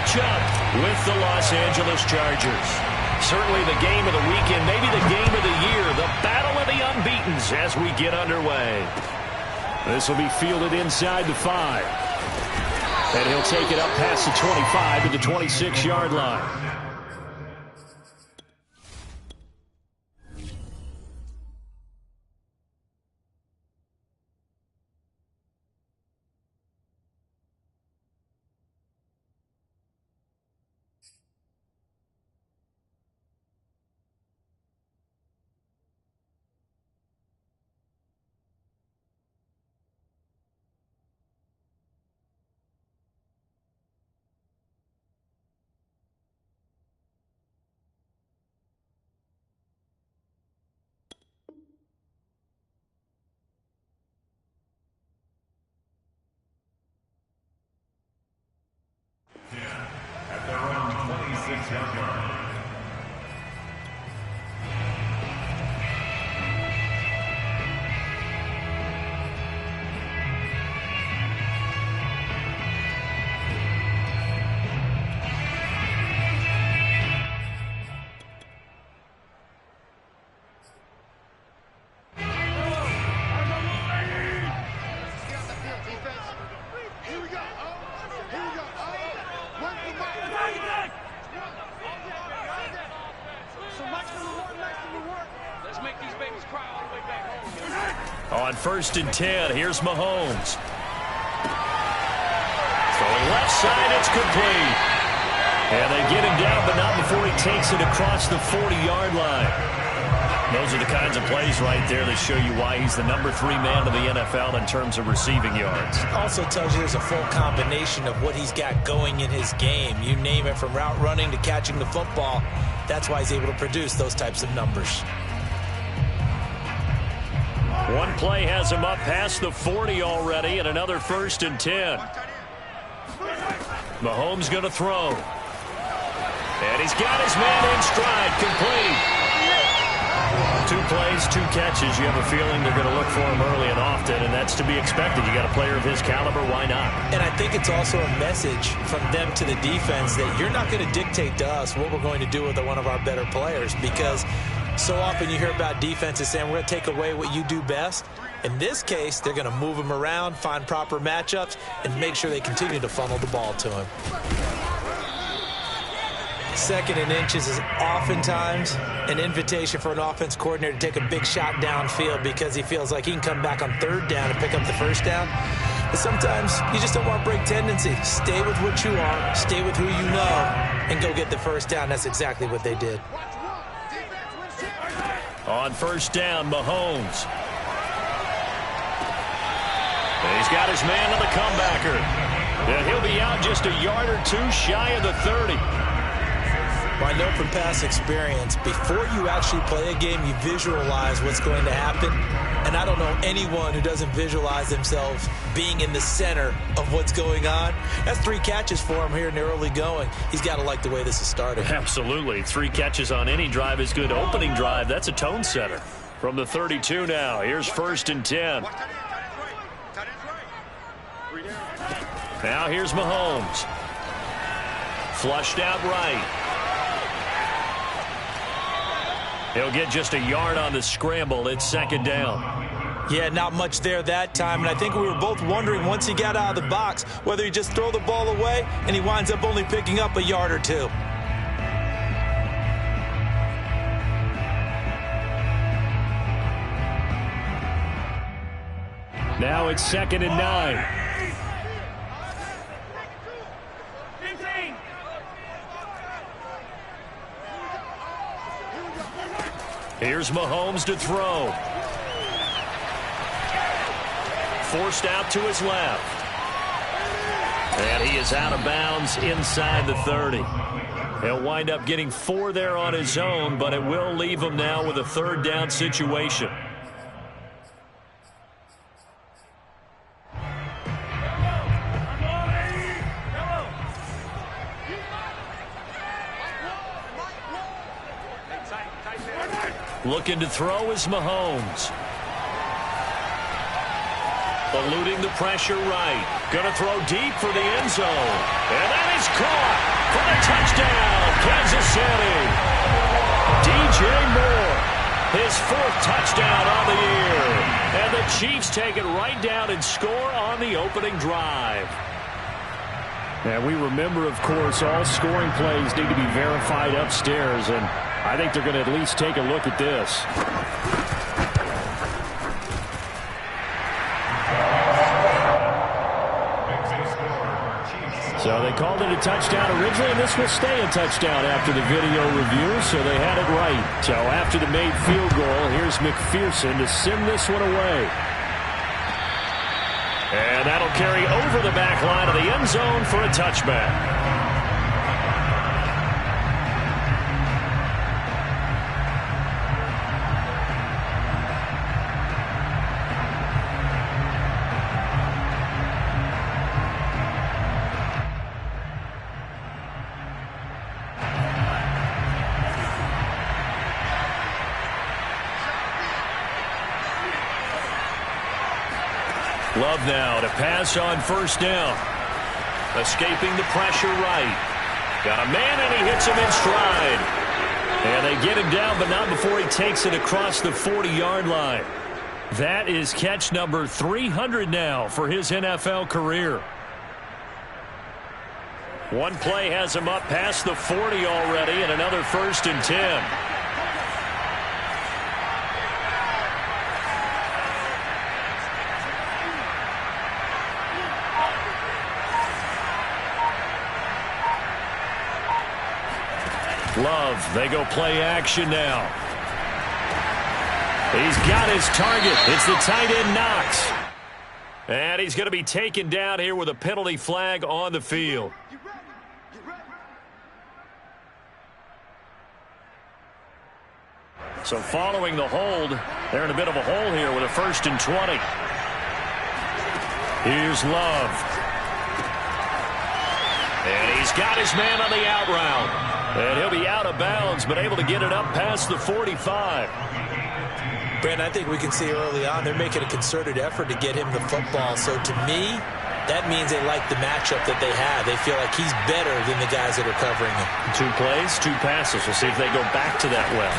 matchup with the Los Angeles Chargers. Certainly the game of the weekend, maybe the game of the year, the battle of the unbeatens as we get underway. This will be fielded inside the 5. And he'll take it up past the 25 to the 26-yard line. At their own 26-yard line. On 1st and 10, here's Mahomes. Throwing left side, it's complete. And they get him down, but not before he takes it across the 40-yard line. Those are the kinds of plays right there that show you why he's the number 3 man of the NFL in terms of receiving yards. Also tells you there's a full combination of what he's got going in his game. You name it, from route running to catching the football. That's why he's able to produce those types of numbers. One play has him up past the 40 already, and another 1st and 10. Mahomes going to throw. And he's got his man in stride, complete. 2 plays, 2 catches. You have a feeling they're going to look for him early and often, and that's to be expected. You got a player of his caliber, why not? And I think it's also a message from them to the defense that you're not going to dictate to us what we're going to do with one of our better players, because so often you hear about defenses saying, we're going to take away what you do best. In this case, they're going to move him around, find proper matchups, and make sure they continue to funnel the ball to him. 2nd and inches is oftentimes an invitation for an offense coordinator to take a big shot downfield because he feels like he can come back on 3rd down and pick up the 1st down. But sometimes you just don't want to break tendency. Stay with what you are, stay with who you know, and go get the 1st down. That's exactly what they did. On 1st down, Mahomes. And he's got his man on the comebacker. And he'll be out just a yard or 2 shy of the 30. Well, I know from past experience, before you actually play a game, you visualize what's going to happen. And I don't know anyone who doesn't visualize themselves being in the center of what's going on. That's 3 catches for him here in the early going. He's got to like the way this is starting. Absolutely. 3 catches on any drive is good. Opening drive, that's a tone setter. From the 32 now, here's 1st and 10. Now here's Mahomes. Flushed out right. He'll get just a yard on the scramble. It's 2nd down. Yeah, not much there that time. And I think we were both wondering once he got out of the box whether he just throw the ball away and he winds up only picking up a yard or 2. Now it's 2nd and 9. Here's Mahomes to throw. Forced out to his left. And he is out of bounds inside the 30. He'll wind up getting 4 there on his own, but it will leave him now with a 3rd down situation. Looking to throw is Mahomes. Eluding the pressure right. Going to throw deep for the end zone. And that is caught for the touchdown, Kansas City. DJ Moore, his 4th touchdown on the year. And the Chiefs take it right down and score on the opening drive. And we remember, of course, all scoring plays need to be verified upstairs, and I think they're going to at least take a look at this. So they called it a touchdown originally, and this will stay a touchdown after the video review, so they had it right. So after the made field goal, here's McPherson to send this one away. And that'll carry over the back line of the end zone for a touchback. Love now to pass on first down. Escaping the pressure right. Got a man, and he hits him in stride. And they get him down, but not before he takes it across the 40-yard line. That is catch number 300 now for his NFL career. One play has him up past the 40 already, and another 1st and 10. Love, they go play action now. He's got his target. It's the tight end Knox. And he's going to be taken down here with a penalty flag on the field. So following the hold, they're in a bit of a hole here with a 1st and 20. Here's Love. And he's got his man on the out route. And he'll be out of bounds, but able to get it up past the 45. Brandon, I think we can see early on they're making a concerted effort to get him the football. So to me, that means they like the matchup that they have. They feel like he's better than the guys that are covering him. 2 plays, 2 passes. We'll see if they go back to that well.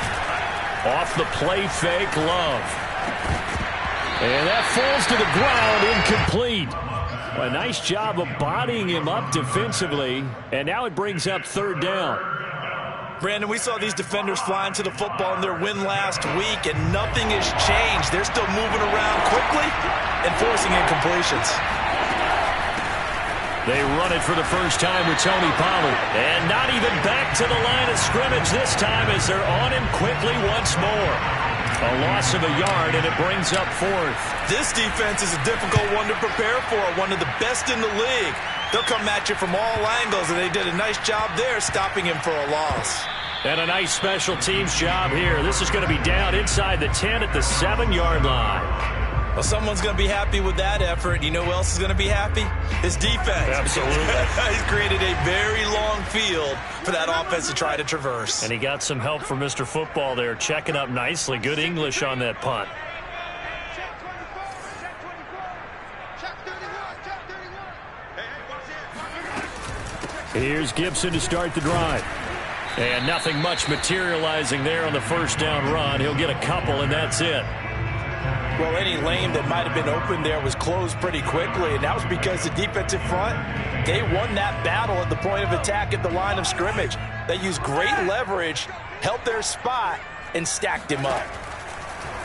Off the play fake, Love. And that falls to the ground, incomplete. A nice job of bodying him up defensively, and now it brings up 3rd down. Brandon, we saw these defenders flying to the football in their win last week, and nothing has changed. They're still moving around quickly and forcing incompletions. They run it for the first time with Tony Pollard. And not even back to the line of scrimmage this time as they're on him quickly once more. A loss of a yard, and it brings up 4th. This defense is a difficult one to prepare for, one of the best in the league. They'll come at you from all angles, and they did a nice job there stopping him for a loss. And a nice special teams job here. This is going to be down inside the 10 at the 7-yard line. Well, someone's going to be happy with that effort. You know who else is going to be happy? His defense. Absolutely. He's created a very long field for that offense to try to traverse. And he got some help from Mr. Football there, checking up nicely. Good English on that punt. Here's Gibson to start the drive. And nothing much materializing there on the first down run. He'll get a couple, and that's it. Well, any lane that might have been open there was closed pretty quickly, and that was because the defensive front, they won that battle at the point of attack at the line of scrimmage. They used great leverage, held their spot, and stacked him up.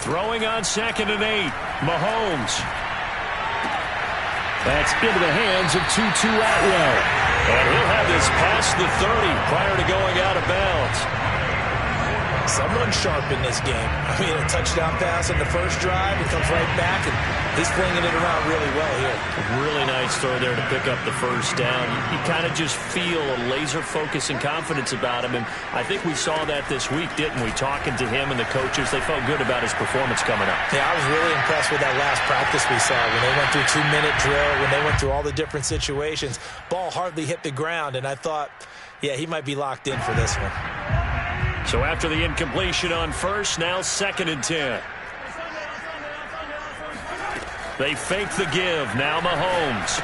Throwing on 2nd and 8, Mahomes. That's into the hands of Tutu Atwell. And he'll have this past the 30 prior to going out of bounds. Someone sharp in this game. I mean, a touchdown pass on the first drive. He comes right back, and he's flinging it around really well here. Really nice throw there to pick up the first down. You kind of just feel a laser focus and confidence about him, and I think we saw that this week, didn't we? Talking to him and the coaches, they felt good about his performance coming up. Yeah, I was really impressed with that last practice we saw when they went through 2-minute drill, when they went through all the different situations. Ball hardly hit the ground, and I thought, yeah, he might be locked in for this one. So after the incompletion on first, now 2nd and 10. They fake the give. Now Mahomes.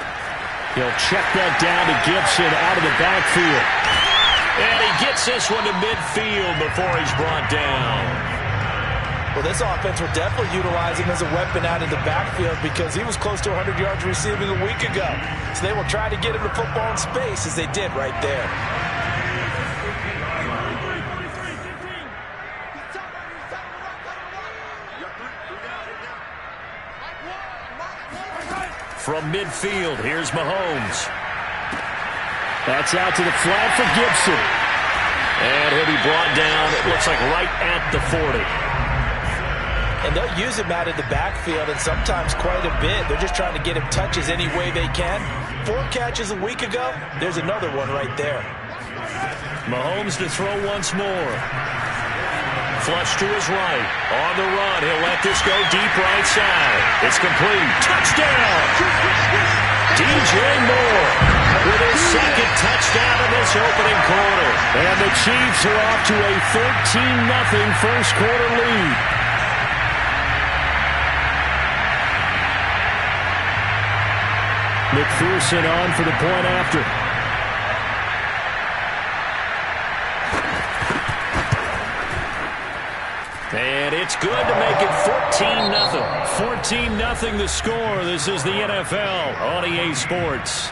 He'll check that down to Gibson out of the backfield. And he gets this one to midfield before he's brought down. Well, this offense will definitely utilize him as a weapon out of the backfield because he was close to 100 yards receiving a week ago. So they will try to get him the football in space as they did right there. From midfield, here's Mahomes. That's out to the flat for Gibson. And he'll be brought down, it looks like right at the 40. And they'll use him out of the backfield, and sometimes quite a bit. They're just trying to get him touches any way they can. 4 catches a week ago. There's another one right there. Mahomes to throw once more. Flush to his right. On the run. He'll let this go deep right side. It's complete. Touchdown! DJ Moore with his second touchdown in this opening quarter. And the Chiefs are off to a 13-0 first quarter lead. McPherson on for the point after. And it's good to make it 14-0. 14-0 the score. This is the NFL on EA Sports.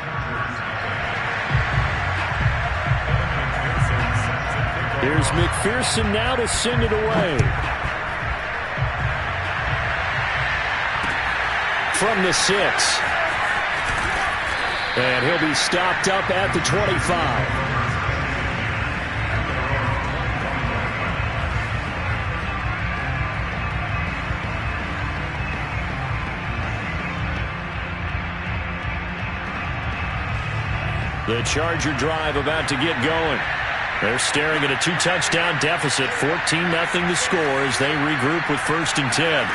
Here's McPherson now to send it away. From the 6. And he'll be stopped up at the 25. The Charger drive about to get going. They're staring at a 2-touchdown deficit. 14-0 the score as they regroup with 1st and 10.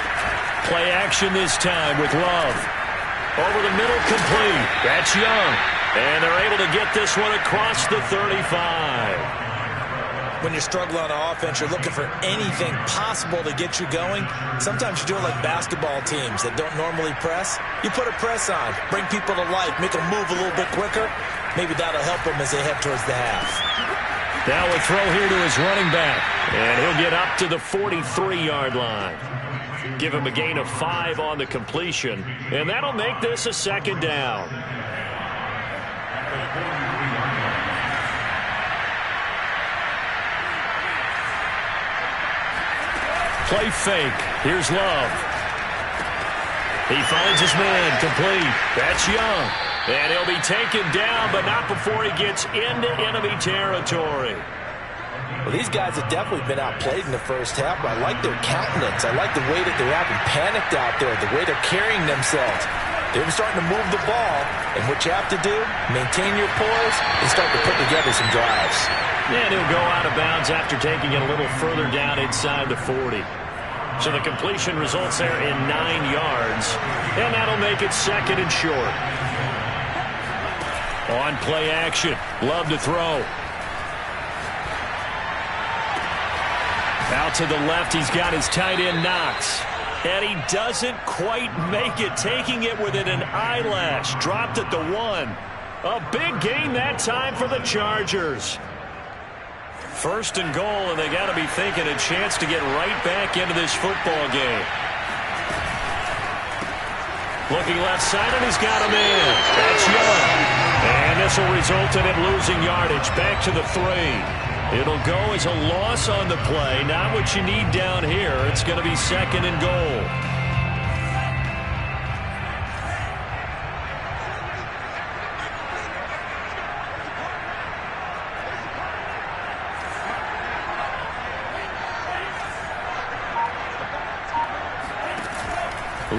Play action this time with Love. Over the middle, complete. That's Young. And they're able to get this one across the 35. When you're struggling on offense, you're looking for anything possible to get you going. Sometimes you do it like basketball teams that don't normally press. You put a press on, bring people to life, make them move a little bit quicker. Maybe that'll help them as they head towards the half. Now a throw here to his running back. And he'll get up to the 43-yard line. Give him a gain of 5 on the completion. And that'll make this a 2nd down. Play fake. Here's Love. He finds his man. Complete. That's Young. And he'll be taken down, but not before he gets into enemy territory. Well, these guys have definitely been outplayed in the first half, but I like their countenance. I like the way that they're having panicked out there, the way they're carrying themselves. They're starting to move the ball, and what you have to do, maintain your poise and start to put together some drives. And he'll go out of bounds after taking it a little further down inside the 40. So the completion results there in 9 yards, and that'll make it 2nd and short. On play action, Love to throw. Out to the left, he's got his tight end Knox. And he doesn't quite make it, taking it within an eyelash. Dropped at the 1. A big gain that time for the Chargers. 1st and goal, and they got to be thinking a chance to get right back into this football game. Looking left side, and he's got him in. That's Young. And this will result in him losing yardage. Back to the 3. It'll go as a loss on the play. Not what you need down here. It's going to be 2nd and goal.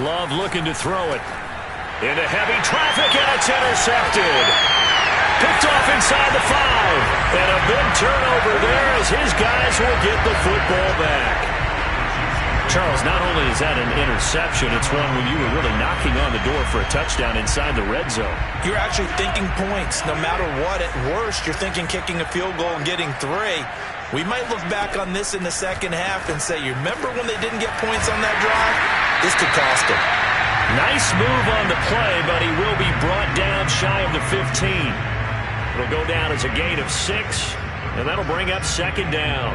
Love looking to throw it. Into heavy traffic, and it's intercepted. Picked off inside the 5. And a big turnover there as his guys will get the football back. Charles, not only is that an interception, it's one when you were really knocking on the door for a touchdown inside the red zone. You're actually thinking points. No matter what, at worst, you're thinking kicking a field goal and getting 3. We might look back on this in the second half and say, you remember when they didn't get points on that drive? This could cost them. Nice move on the play, but he will be brought down shy of the 15. It'll go down as a gain of 6, and that'll bring up second down.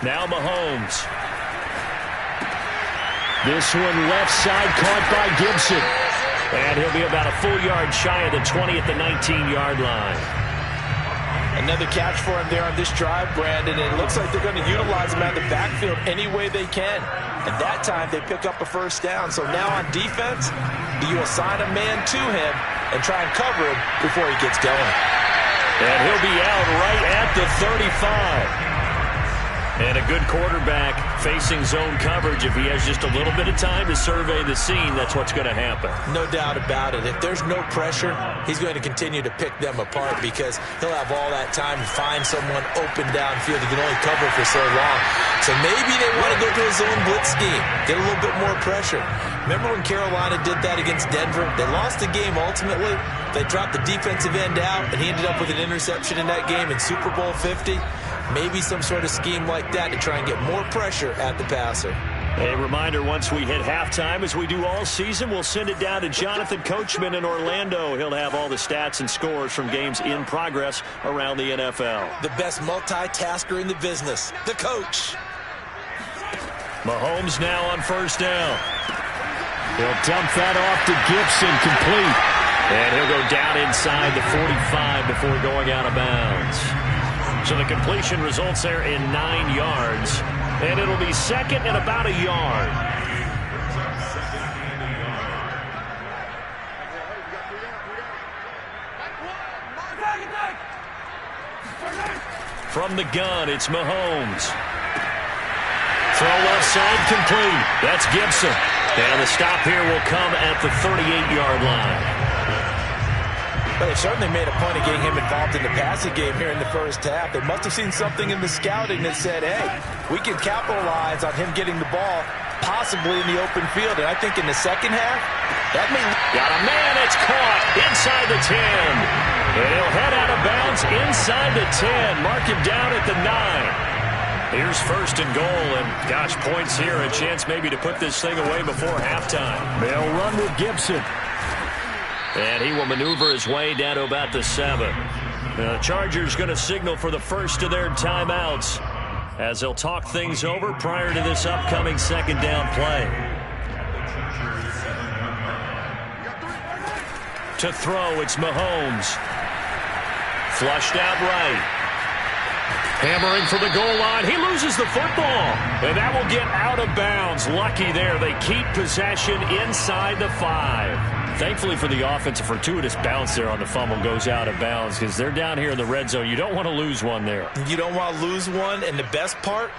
Now Mahomes. This one left side caught by Gibson. And he'll be about a full yard shy of the 20 at the 19-yard line. Another catch for him there on this drive, Brandon. And it looks like they're going to utilize him out of the backfield any way they can. And that time they pick up a first down. So now on defense, do you assign a man to him and try and cover him before he gets going? And he'll be out right at the 35. And a good quarterback facing zone coverage. If he has just a little bit of time to survey the scene, that's what's going to happen. No doubt about it. If there's no pressure, he's going to continue to pick them apart because he'll have all that time to find someone open downfield. He can only cover for so long. So maybe they want to go to a zone blitz scheme, get a little bit more pressure. Remember when Carolina did that against Denver? They lost the game ultimately. They dropped the defensive end out, and he ended up with an interception in that game in Super Bowl 50. Maybe some sort of scheme like that to try and get more pressure at the passer. A reminder, once we hit halftime, as we do all season, we'll send it down to Jonathan Coachman in Orlando. He'll have all the stats and scores from games in progress around the NFL. The best multitasker in the business, the coach. Mahomes now on first down. He'll dump that off to Gibson, complete. And he'll go down inside the 45 before going out of bounds. So the completion results there in 9 yards. And it'll be second and about a yard. From the gun, it's Mahomes. Throw left side complete. That's Gibson. And the stop here will come at the 38-yard line. But they certainly made a point of getting him involved in the passing game here in the first half. They must have seen something in the scouting that said, hey, we can capitalize on him getting the ball possibly in the open field. And I think in the second half, that may... Got a man, it's caught inside the 10. And he'll head out of bounds inside the 10. Mark him down at the 9. Here's first and goal, and gosh, points here, a chance maybe to put this thing away before halftime. They'll run with Gibson. And he will maneuver his way down to about the 7. The Chargers going to signal for the first of their timeouts as they'll talk things over prior to this upcoming second down play. To throw, it's Mahomes. Flushed out right. Hammering for the goal line. He loses the football. And that will get out of bounds. Lucky there. They keep possession inside the 5. Thankfully for the offense, a fortuitous bounce there on the fumble goes out of bounds because they're down here in the red zone. You don't want to lose one there. You don't want to lose one. And the best part,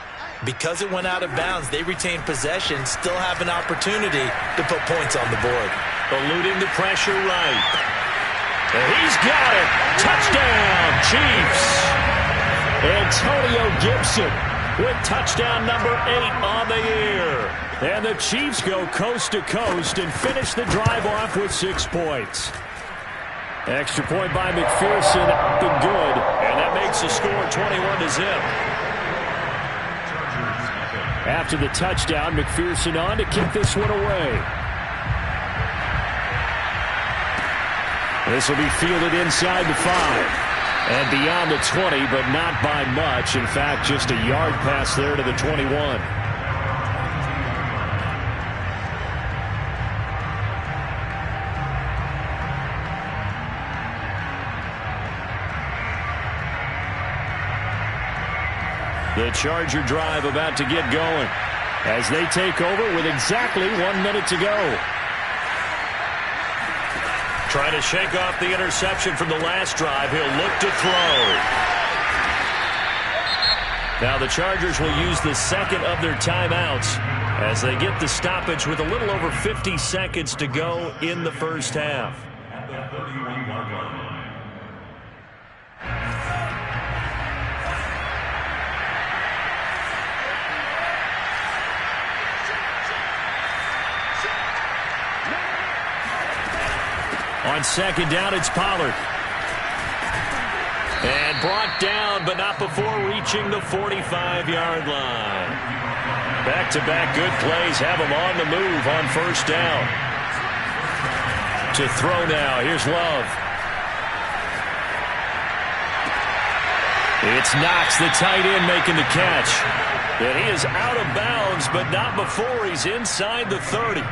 because it went out of bounds, they retain possession, still have an opportunity to put points on the board. Eluding the pressure right. And he's got it. Touchdown, Chiefs. Antonio Gibson with touchdown number 8 on the year. And the Chiefs go coast to coast and finish the drive off with 6 points. Extra point by McPherson, the good. And that makes the score 21-0. After the touchdown, McPherson on to kick this one away. This will be fielded inside the 5. And beyond the 20, but not by much. In fact, just a yard pass there to the 21. The Charger drive about to get going as they take over with exactly 1 minute to go. Trying to shake off the interception from the last drive. He'll look to throw. Now the Chargers will use the second of their timeouts as they get the stoppage with a little over 50 seconds to go in the first half. On second down, it's Pollard. And brought down, but not before reaching the 45-yard line. Back-to-back good plays have him on the move on first down. To throw now, here's Love. It's Knox, the tight end, making the catch. And he is out of bounds, but not before he's inside the 30.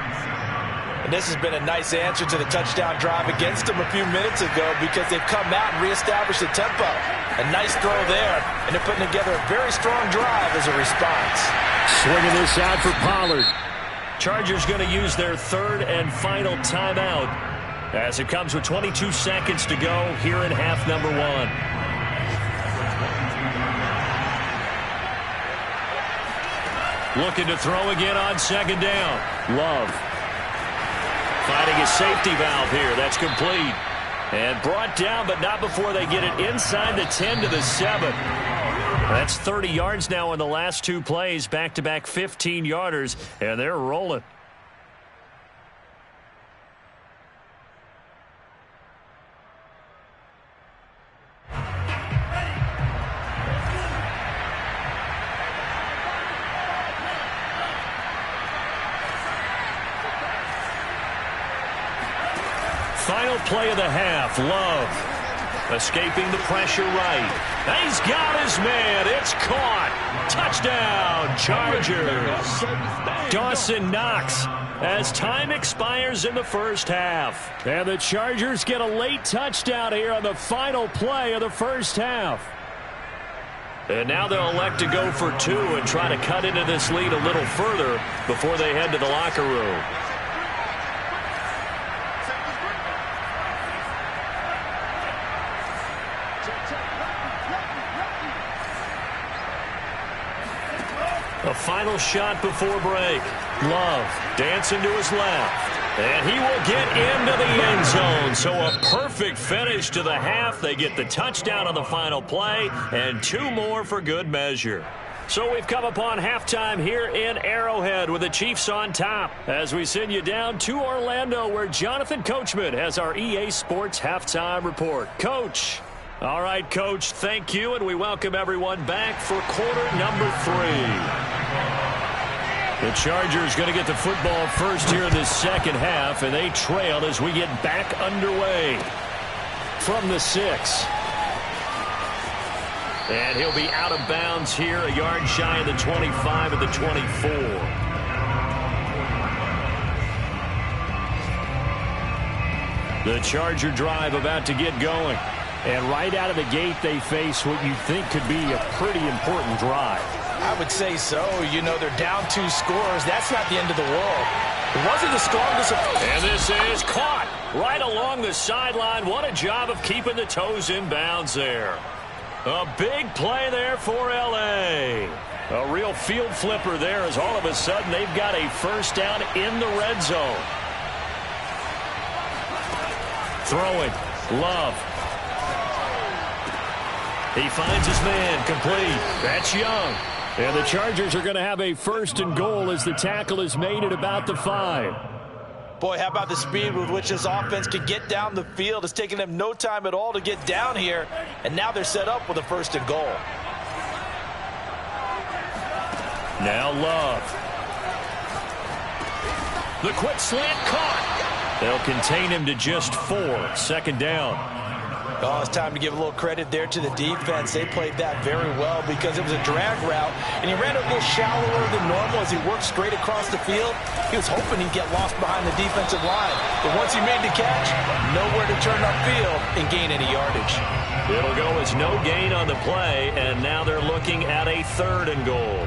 And this has been a nice answer to the touchdown drive against them a few minutes ago because they've come out and reestablished the tempo. A nice throw there, and they're putting together a very strong drive as a response. Swinging this out for Pollard. Chargers going to use their third and final timeout as it comes with 22 seconds to go here in half number one. Looking to throw again on second down. Love. Finding a safety valve here. That's complete. And brought down, but not before they get it inside the 10 to the 7. That's 30 yards now in the last two plays. Back-to-back 15-yarders, and they're rolling. Final play of the half. Love escaping the pressure right. He's got his man. It's caught. Touchdown, Chargers. Dawson Knox as time expires in the first half. And the Chargers get a late touchdown here on the final play of the first half. And now they'll elect to go for two and try to cut into this lead a little further before they head to the locker room. A final shot before break. Love dancing to his left. And he will get into the end zone. So a perfect finish to the half. They get the touchdown on the final play and two more for good measure. So we've come upon halftime here in Arrowhead with the Chiefs on top as we send you down to Orlando where Jonathan Coachman has our EA Sports halftime report. Coach. All right, Coach, thank you, and we welcome everyone back for quarter number 3. The Chargers going to get the football first here in this second half, and they trail as we get back underway from the 6. And he'll be out of bounds here, a yard shy of the 25 at the 24. The Charger drive about to get going. And right out of the gate, they face what you think could be a pretty important drive. I would say so. You know, they're down 2 scores. That's not the end of the world. It wasn't the strongest. And this is caught right along the sideline. What a job of keeping the toes in bounds there. A big play there for L.A. A real field flipper there as all of a sudden they've got a first down in the red zone. Throwing. Love. He finds his man, complete. That's Young. And the Chargers are going to have a first and goal as the tackle is made at about the 5. Boy, how about the speed with which this offense can get down the field? It's taken them no time at all to get down here, and now they're set up with a first and goal. Now Love. The quick slant caught. They'll contain him to just 4. Second down. Oh, it's time to give a little credit there to the defense. They played that very well because it was a drag route, and he ran a little shallower than normal as he worked straight across the field. He was hoping he'd get lost behind the defensive line, but once he made the catch, nowhere to turn upfield and gain any yardage. It'll go as no gain on the play, and now they're looking at a third and goal.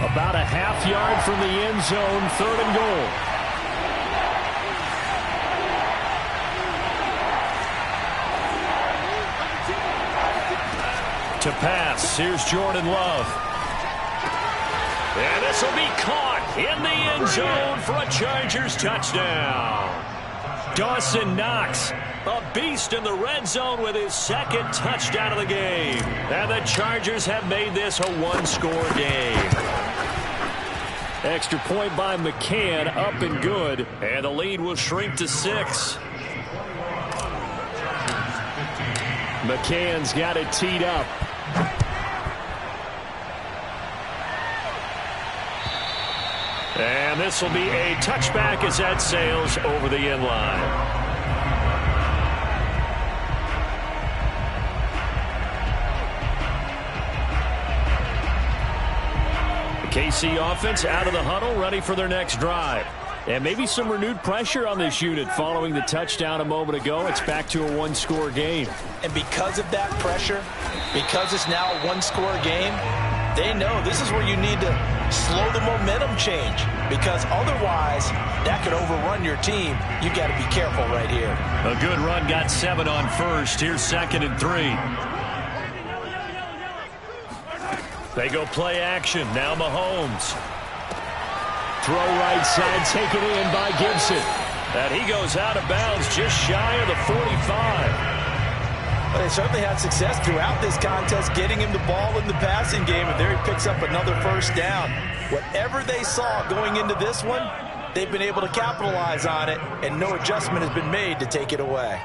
About a half yard from the end zone, third and goal. To pass, here's Jordan Love. And this will be caught in the end zone for a Chargers touchdown. Dawson Knox, a beast in the red zone with his second touchdown of the game. And the Chargers have made this a one-score game. Extra point by McCann, up and good. And the lead will shrink to 6. McCann's got it teed up. And this will be a touchback as that sails over the end line. KC offense out of the huddle, ready for their next drive. And maybe some renewed pressure on this unit following the touchdown a moment ago. It's back to a one-score game. And because of that pressure, because it's now a one-score game, they know this is where you need to slow the momentum change, because otherwise that could overrun your team. You got to be careful right here. A good run, got 7 on first. Here's 2nd and 3. They go play action. Now Mahomes. Throw right side, taken in by Gibson. And he goes out of bounds just shy of the 45. Well, they certainly had success throughout this contest getting him the ball in the passing game, and there he picks up another first down. Whatever they saw going into this one, they've been able to capitalize on it, and no adjustment has been made to take it away.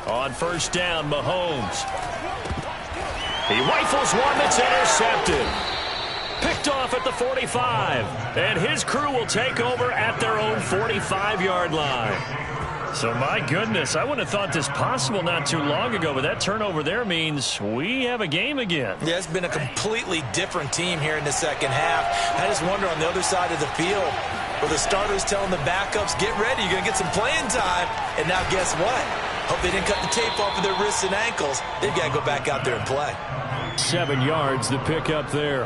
On first down, Mahomes. He rifles one that's intercepted. Picked off at the 45. And his crew will take over at their own 45-yard line. So, my goodness, I wouldn't have thought this possible not too long ago, but that turnover there means we have a game again. Yeah, it's been a completely different team here in the second half. I just wonder on the other side of the field, where the starters telling the backups, get ready, you're going to get some playing time. And now guess what? Hope they didn't cut the tape off of their wrists and ankles. They've got to go back out there and play. 7 yards, the pickup there.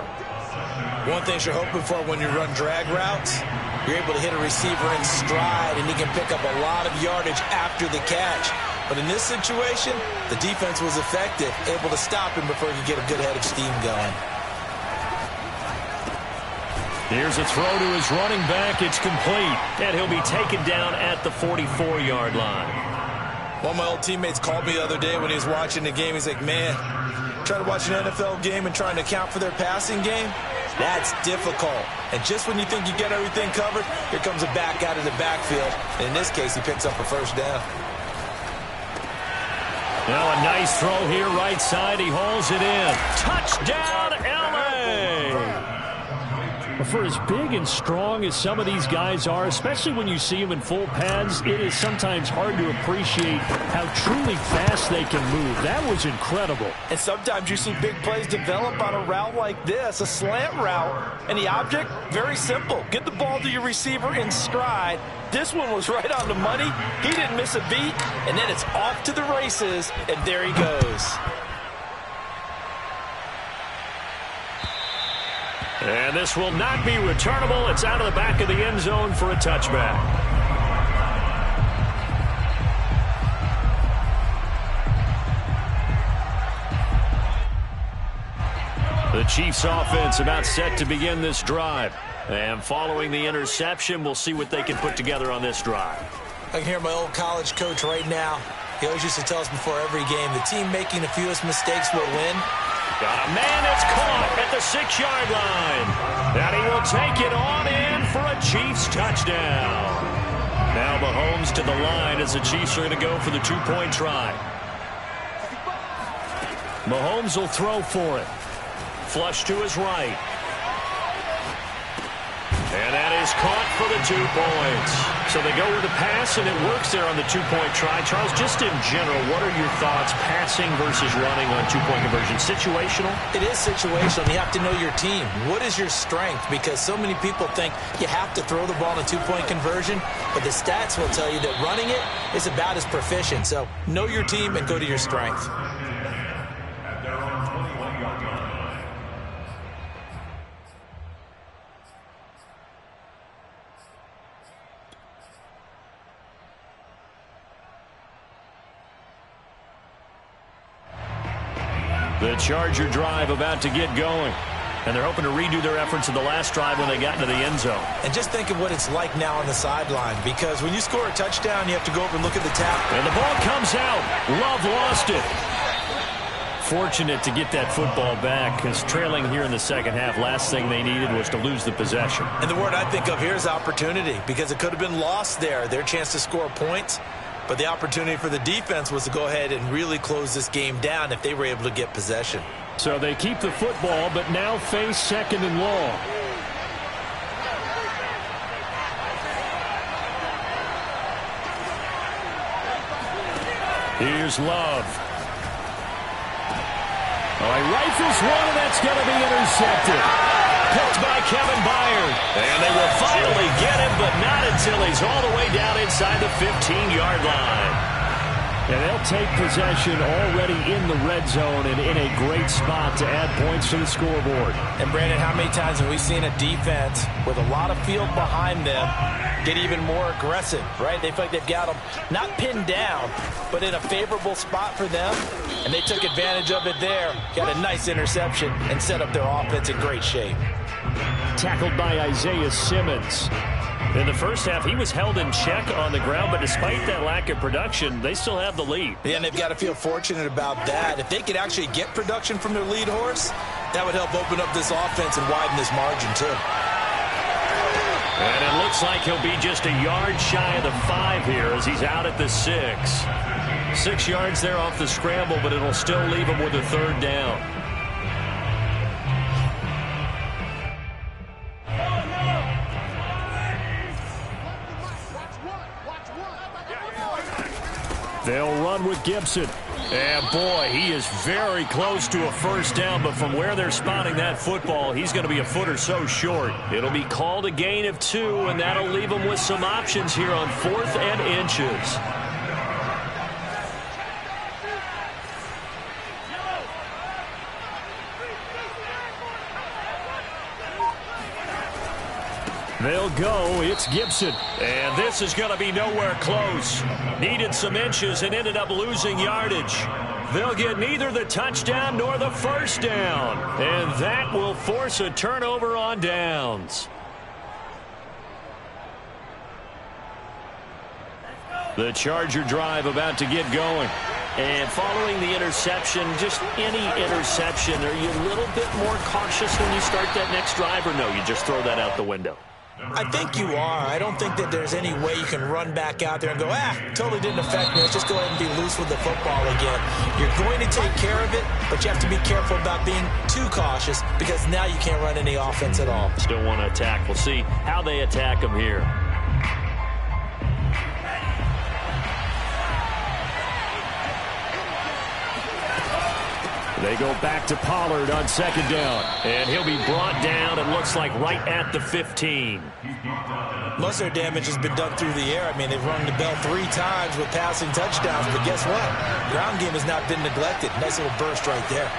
One thing you're hoping for when you run drag routes, you're able to hit a receiver in stride, and he can pick up a lot of yardage after the catch. But in this situation, the defense was effective, able to stop him before he could get a good head of steam going. Here's a throw to his running back. It's complete, and he'll be taken down at the 44-yard line. One of my old teammates called me the other day when he was watching the game. He's like, man, trying to watch an NFL game and trying to account for their passing game, that's difficult. And just when you think you get everything covered, here comes a back out of the backfield. And in this case, he picks up a first down. Now a nice throw here, right side. He hauls it in. Touchdown, L.A. For as big and strong as some of these guys are, especially when you see them in full pads, it is sometimes hard to appreciate how truly fast they can move. That was incredible. And sometimes you see big plays develop on a route like this, a slant route, and the object, very simple. Get the ball to your receiver in stride. This one was right on the money. He didn't miss a beat, and then it's off to the races, and there he goes. And this will not be returnable. It's out of the back of the end zone for a touchback. The Chiefs offense about set to begin this drive. And following the interception, we'll see what they can put together on this drive. I can hear my old college coach right now. He always used to tell us before every game, the team making the fewest mistakes will win. Got a man that's caught at the 6-yard line. And he will take it on in for a Chiefs touchdown. Now Mahomes to the line as the Chiefs are going to go for the 2-point try. Mahomes will throw for it. Flush to his right. And that is caught for the 2 points. So they go with the pass, and it works there on the 2-point try. Charles, just in general, what are your thoughts passing versus running on 2-point conversion? Situational? It is situational. You have to know your team. What is your strength? Because so many people think you have to throw the ball in a 2-point conversion, but the stats will tell you that running it is about as proficient. So know your team and go to your strength. The Charger drive about to get going. And they're hoping to redo their efforts in the last drive when they got into the end zone. And just think of what it's like now on the sideline, because when you score a touchdown, you have to go over and look at the tap. And the ball comes out. Love lost it. fortunate to get that football back, because trailing here in the second half, last thing they needed was to lose the possession. And the word I think of here is opportunity, because it could have been lost there, their chance to score points. But the opportunity for the defense was to go ahead and really close this game down if they were able to get possession. So they keep the football, but now face 2nd and long. Here's Love. Oh, he rifles one, and that's going to be intercepted. Picked by Kevin Byard. And they will finally get him, but not until he's all the way down inside the 15-yard line. And they'll take possession already in the red zone and in a great spot to add points to the scoreboard. And, Brandon, how many times have we seen a defense with a lot of field behind them get even more aggressive, right? They feel like they've got them not pinned down, but in a favorable spot for them, and they took advantage of it there, got a nice interception, and set up their offense in great shape. Tackled by Isaiah Simmons. In the first half, he was held in check on the ground, but despite that lack of production, they still have the lead. Yeah, and they've got to feel fortunate about that. If they could actually get production from their lead horse, that would help open up this offense and widen this margin, too. And it looks like he'll be just a yard shy of the 5 here as he's out at the 6. 6 yards there off the scramble, but it'll still leave him with a 3rd down. They'll run with Gibson. And, boy, he is very close to a 1st down, but from where they're spotting that football, he's going to be a foot or so short. It'll be called a gain of 2, and that'll leave him with some options here on 4th and inches. They'll go. It's Gibson. And this is going to be nowhere close. Needed some inches and ended up losing yardage. They'll get neither the touchdown nor the 1st down. And that will force a turnover on downs. The Charger drive about to get going. And following the interception, just any interception, are you a little bit more cautious when you start that next drive, or no, you just throw that out the window? I think you are. I don't think that there's any way you can run back out there and go, totally didn't affect me. Let's just go ahead and be loose with the football again. You're going to take care of it, but you have to be careful about being too cautious because now you can't run any offense at all. Still want to attack. We'll see how they attack him here. They go back to Pollard on 2nd down. And he'll be brought down, it looks like, right at the 15. Most of their damage has been done through the air. I mean, they've rung the bell 3 times with passing touchdowns, but guess what? Ground game has not been neglected. Nice little burst right there.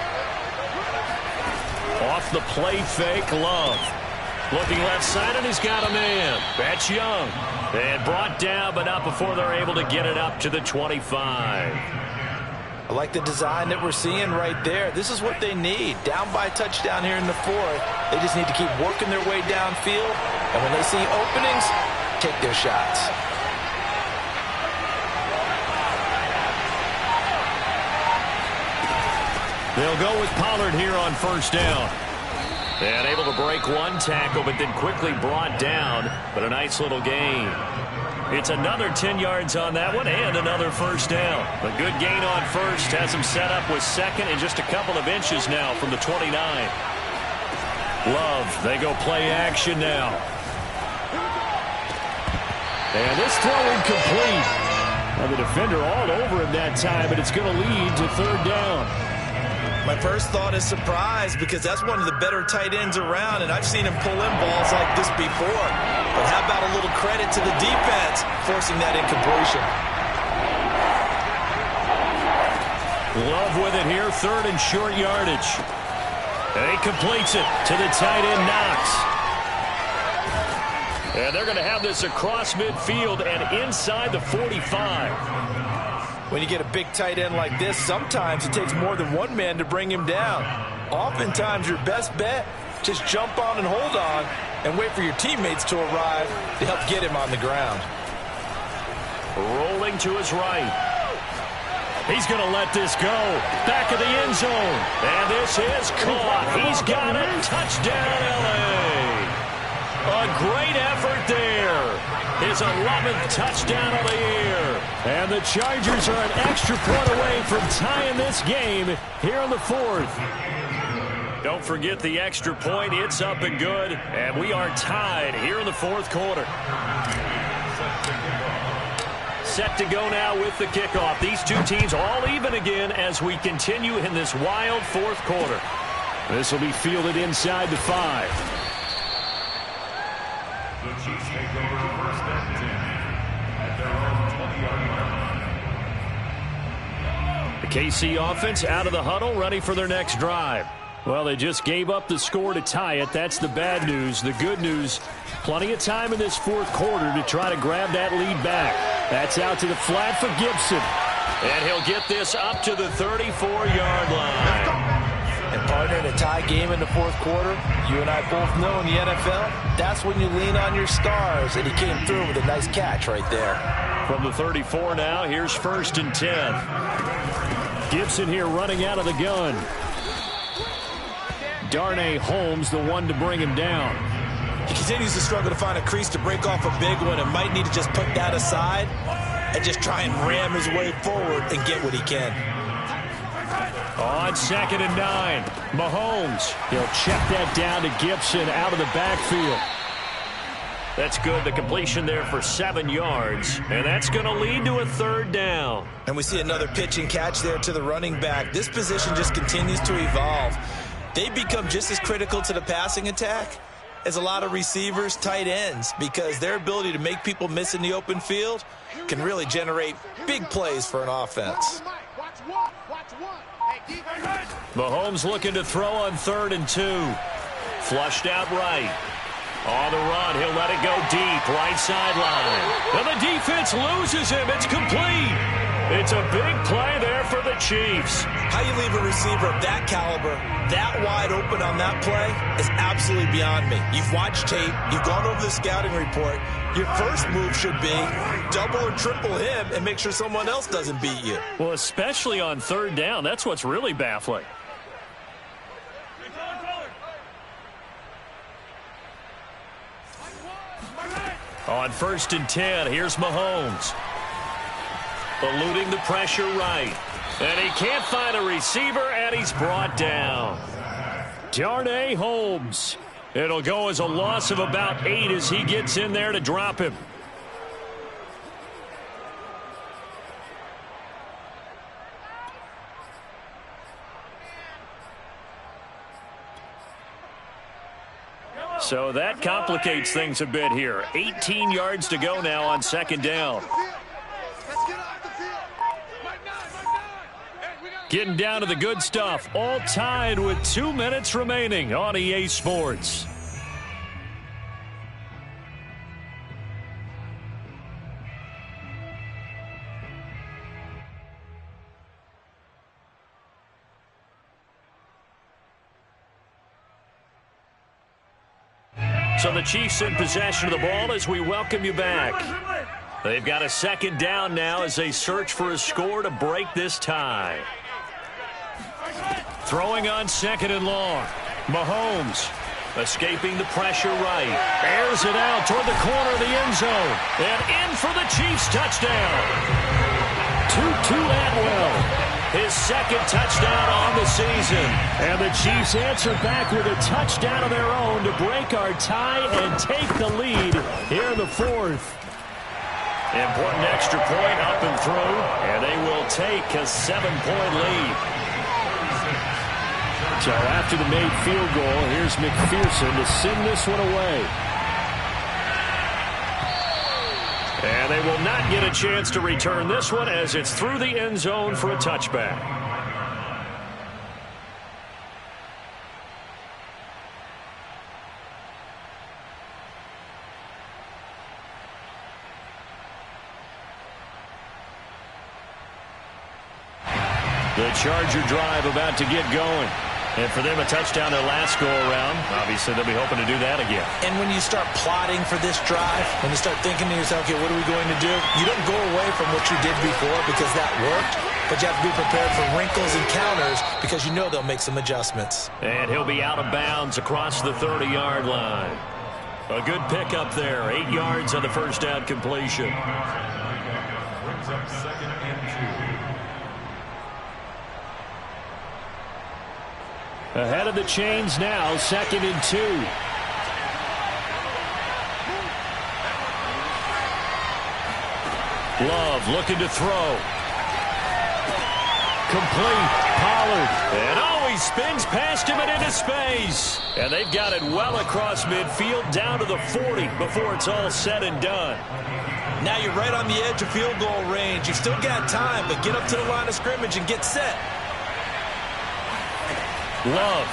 Off the play fake, Love. Looking left side, and he's got a man. That's Young. And brought down, but not before they're able to get it up to the 25. I like the design that we're seeing right there. This is what they need. Down by a touchdown here in the 4th. They just need to keep working their way downfield. And when they see openings, take their shots. They'll go with Pollard here on 1st down. And able to break one tackle, but then quickly brought down. But a nice little gain. It's another 10 yards on that one and another 1st down. A good gain on 1st has him set up with 2nd and just a couple of inches now from the 29. Love, they go play action now. And this throw incomplete. Well, the defender all over him that time, but it's going to lead to 3rd down. My first thought is surprise because that's one of the better tight ends around, and I've seen him pull in balls like this before. But how about a little credit to the defense forcing that incompletion? Love with it here, 3rd and short yardage. And he completes it to the tight end, Knox. And they're going to have this across midfield and inside the 45. When you get a big tight end like this, sometimes it takes more than one man to bring him down. Oftentimes, your best bet, just jump on and hold on and wait for your teammates to arrive to help get him on the ground. Rolling to his right. He's going to let this go. Back of the end zone. And this is caught. He's got it. Touchdown, L.A. A great effort there. His 11th touchdown of the year. And the Chargers are an extra point away from tying this game here in the fourth. Don't forget the extra point. It's up and good. And we are tied here in the fourth quarter. Set to go now with the kickoff. These two teams all even again as we continue in this wild fourth quarter. This will be fielded inside the 5. The Chiefs take over first and 10 at their own 20-yard line. The KC offense out of the huddle, ready for their next drive. Well, they just gave up the score to tie it. That's the bad news. The good news, plenty of time in this fourth quarter to try to grab that lead back. That's out to the flat for Gibson. And he'll get this up to the 34-yard line. And partner, in a tie game in the fourth quarter, you and I both know in the NFL, that's when you lean on your stars. And he came through with a nice catch right there. From the 34 now, here's first and 10. Gibson here running out of the gun. Darnay Holmes, the one to bring him down. He continues to struggle to find a crease to break off a big one and might need to just put that aside and just try and ram his way forward and get what he can. On 2nd and 9, Mahomes. He'll check that down to Gibson out of the backfield. That's good. The completion there for 7 yards. And that's going to lead to a third down. And we see another pitch and catch there to the running back. This position just continues to evolve. They become just as critical to the passing attack as a lot of receivers, tight ends, because their ability to make people miss in the open field can really generate big plays for an offense. Mahomes looking to throw on 3rd and 2. Flushed out right. On the run, he'll let it go deep, right sideline. And the defense loses him. It's complete. It's a big play there for the Chiefs. How you leave a receiver of that caliber, that wide open on that play is absolutely beyond me. You've watched tape. You've gone over the scouting report. Your first move should be double or triple him and make sure someone else doesn't beat you. Well, especially on 3rd down. That's what's really baffling. On 1st and 10, here's Mahomes. Eluding the pressure right. And he can't find a receiver, and he's brought down. Darnay Holmes. It'll go as a loss of about 8 as he gets in there to drop him. So that complicates things a bit here. 18 yards to go now on 2nd down. Getting down to the good stuff. All tied with 2 minutes remaining on EA Sports. So the Chiefs in possession of the ball as we welcome you back. They've got a 2nd down now as they search for a score to break this tie. Throwing on 2nd and long. Mahomes escaping the pressure right. Airs it out toward the corner of the end zone. And in for the Chiefs touchdown. Tutu Atwell. His 2nd touchdown on the season. And the Chiefs answer back with a touchdown of their own to break our tie and take the lead here in the 4th. Important extra point up and through. And they will take a 7-point lead. So after the made field goal, here's McPherson to send this one away. And they will not get a chance to return this one as it's through the end zone for a touchback. The Charger drive about to get going. And for them, a touchdown their last go-around. Obviously, they'll be hoping to do that again. And when you start plotting for this drive, when you start thinking to yourself, okay, what are we going to do? You don't go away from what you did before because that worked. but you have to be prepared for wrinkles and counters because you know they'll make some adjustments. And he'll be out of bounds across the 30-yard line. A good pickup there. 8 yards on the first down completion. Brings up 2nd and 2. Ahead of the chains now, 2nd and 2. Love looking to throw. Complete. Pollard. And he spins past him and into space. And they've got it well across midfield down to the 40 before it's all said and done. Now you're right on the edge of field goal range. You've still got time, but get up to the line of scrimmage and get set. Love.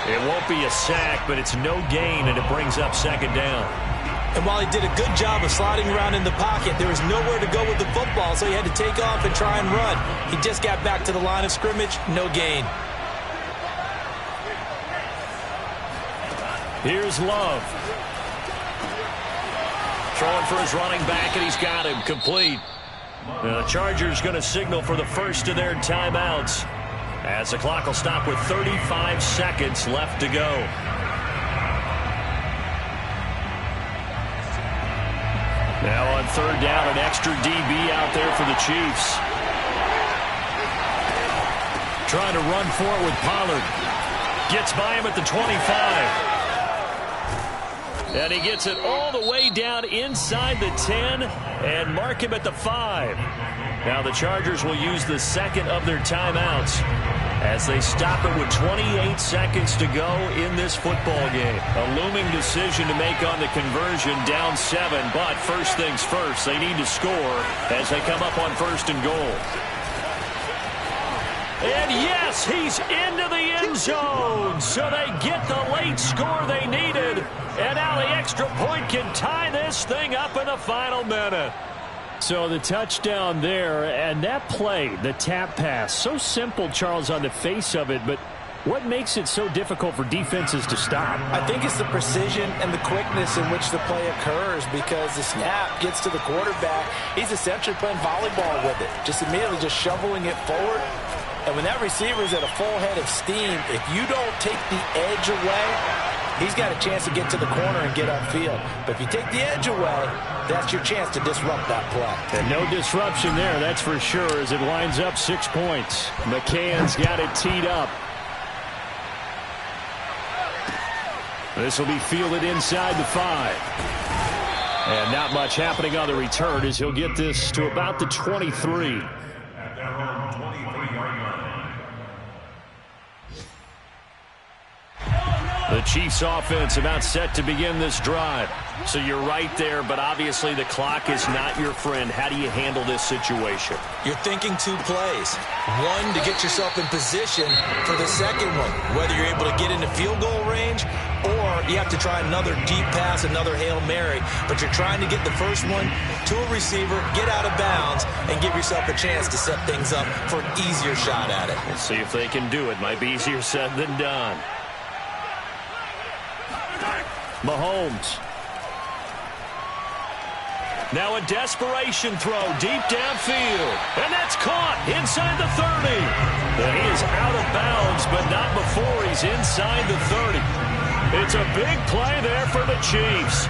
It won't be a sack, but it's no gain, and it brings up 2nd down. And while he did a good job of sliding around in the pocket, there was nowhere to go with the football, so he had to take off and try and run. He just got back to the line of scrimmage, no gain. Here's Love. Throwing for his running back, and he's got him complete. Now the Chargers going to signal for the first of their timeouts as the clock will stop with 35 seconds left to go. Now on 3rd down, an extra DB out there for the Chiefs. Trying to run for it with Pollard. Gets by him at the 25. And he gets it all the way down inside the 10 and mark him at the 5. Now the Chargers will use the second of their timeouts as they stop it with 28 seconds to go in this football game. A looming decision to make on the conversion, down 7, but first things first, they need to score as they come up on 1st and goal. And yes, he's into the end zone, so they get the late score they needed, and now the extra point can tie this thing up in the final minute. So the touchdown there, and that play, the tap pass, so simple, Charles, on the face of it, but what makes it so difficult for defenses to stop? I think it's the precision and the quickness in which the play occurs, because the snap gets to the quarterback. He's essentially playing volleyball with it, just immediately just shoveling it forward. And when that receiver's at a full head of steam, if you don't take the edge away, he's got a chance to get to the corner and get upfield. But if you take the edge away, that's your chance to disrupt that play. And no disruption there, that's for sure, as it lines up 6 points. McCann's got it teed up. This will be fielded inside the 5. And not much happening on the return as he'll get this to about the 23. At their own 23-yard line. The Chiefs offense about set to begin this drive. So you're right there, but obviously the clock is not your friend. How do you handle this situation? You're thinking 2 plays. One, to get yourself in position for the second one, whether you're able to get into field goal range or you have to try another deep pass, another Hail Mary. But you're trying to get the first one to a receiver, get out of bounds, and give yourself a chance to set things up for an easier shot at it. Let's see if they can do it. Might be easier said than done. Mahomes. Now a desperation throw deep downfield. And that's caught inside the 30. And he is out of bounds, but not before he's inside the 30. It's a big play there for the Chiefs.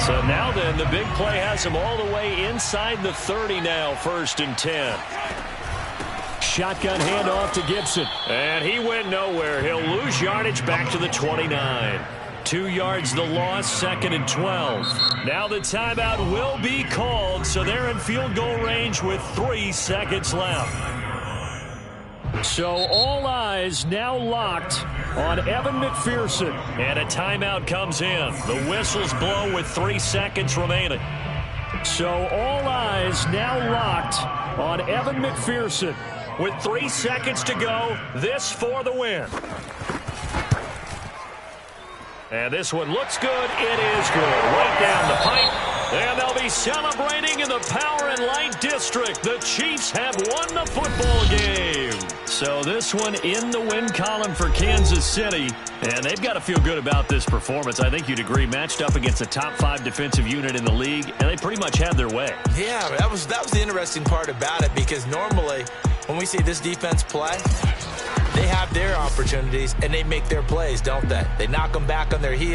So now then, the big play has him all the way inside the 30 now, 1st and 10. Shotgun handoff to Gibson. And he went nowhere. He'll lose yardage back to the 29. 2 yards the loss, 2nd and 12. Now the timeout will be called, so they're in field goal range with 3 seconds left. So all eyes now locked on Evan McPherson. And a timeout comes in. The whistles blow with 3 seconds remaining. So all eyes now locked on Evan McPherson. With 3 seconds to go, this for the win. And this one looks good. It is good. Right down the pipe. And they'll be celebrating in the Power and Light District. The Chiefs have won the football game. So this one in the win column for Kansas City, and they've got to feel good about this performance. I think you'd agree, matched up against a top 5 defensive unit in the league, and they pretty much had their way. Yeah, that was the interesting part about it, because normally when we see this defense play, they have their opportunities and they make their plays, don't they? They knock them back on their heels.